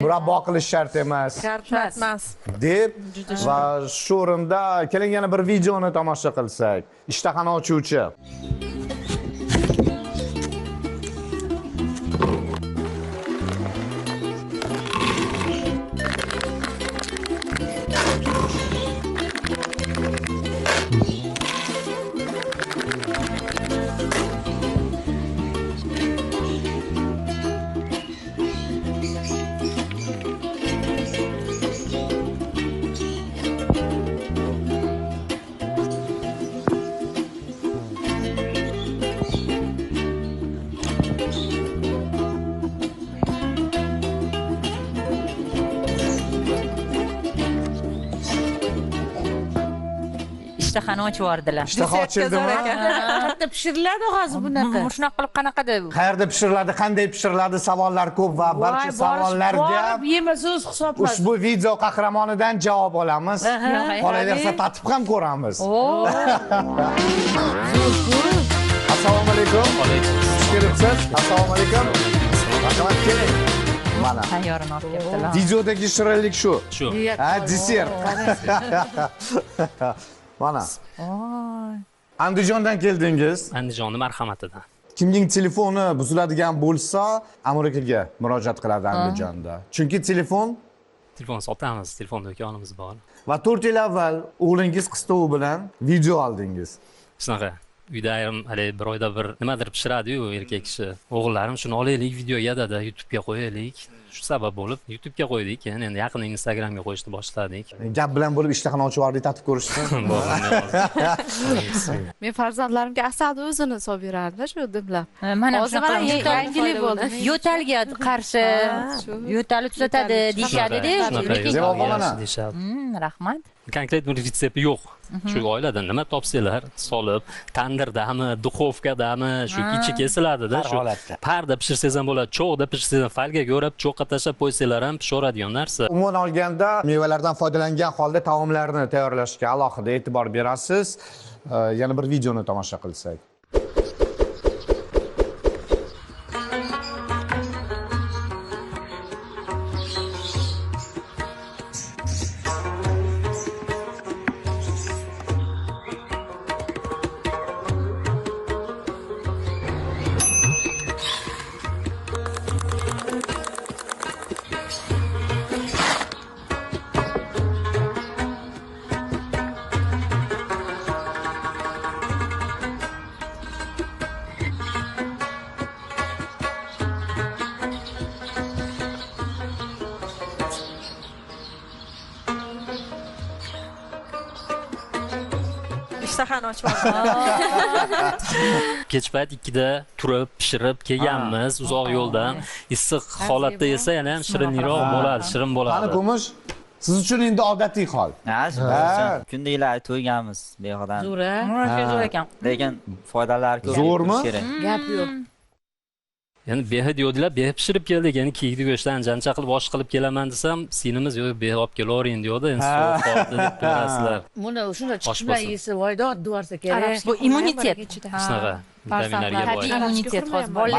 Murabbo qilish shart emas Shart emas. deb va shu o'rinda keling yana bir videoni tomosha qilsak. Ishtahani ochuvchi. ishtahani ochib yubordilar. Ishtaha ochildimi? Qayerda pishiriladi hozir bunaqa? Shunaqa qilib qanaqa deb. Qayerda pishiriladi, qanday pishiriladi savollar ko'p va barcha savollarga yemasa o'z hisoblas. ushbu video qahramonidan javob olamiz. Qolaversa tatib ham ko'ramiz. Assalomu alaykum. Xush kelibsiz. Assalomu alaykum. Marhamat, keling. Mana. Tayyorini olib keldilar. Videodagi shirinlik shu. Shu. Ha, desert. Mana. Andijondan keldingiz. Andijonni marhamatidan. Kimning telefoni buziladigan bo'lsa, Amerikaga murojaat qiladi Andijonda. Chunki telefon sotamiz, telefon do'konimiz bor. va 4 yil avval o'g'lingiz qistovi bilan video oldingiz. Shunaqa uyda ayrim haligi bir oyda bir nimadir pishiradi-yu erkak kishi. O'g'illarim shuni olaylik, videoga dada YouTube'ga qo'yaylik. Shu sabab bo'lib YouTube'ga qo'ydik, keyin endi yaqinda Instagramga qo'yishni boshladik. Gap bilan bo'lib ishtahani ochib yubordik, tatib ko'rishsin. Men farzandlarimga asalni o'zini solib berardim shu dimlab. Mana Hozir mana yangilik bo'ldi. yo'talga qarshi yo'tali tuzatadi deyishadi-da. Javob mana. Rahmat. Konkret bir retsepti yo'q. Shu oilada nima topsanglar, solib, tandirdami, duxovkadami, shu ichi kesiladida, shu parda pishirsangiz ham bo'ladi, cho'g'da pishirsangiz, falgaga o'rab, cho'qqa tashlab qo'ysanglar ham pishaveradigan narsa. Umuman olganda, mevalardan foydalangan holda taomlarni tayyorlashga alohida e'tibor berasiz. Yana bir videoni tomosha qilsak. Ishtahani ochib Kech payt 2da turib, pishirib kelganmiz, uzoq yo'ldan. Issiq holatda yesa yana ham shirinroq bo'ladi, shirin bo'ladi. Qani ko'mish, siz uchun endi odatiy hol. Kundalik to'yganmiz behudan. Zo'r ekan. Lekin foydalari ko'p. Zo'rmi? Gap yo'q. Endi behi deydilar, behi pishirib keldik. Endi kiyikni go'shtdan jancha qilib osh qilib kelaman desam, sinimiz yo'q, behi olib kelavering deydi. Endi sovuq qoldi deb turasizlar. Buni shunda chiqish bilan yesa voyda oddiy bo'lsa kerak. Bu immunitet. Shunaqa vitaminlarga boy. Immunitet hozir bolalar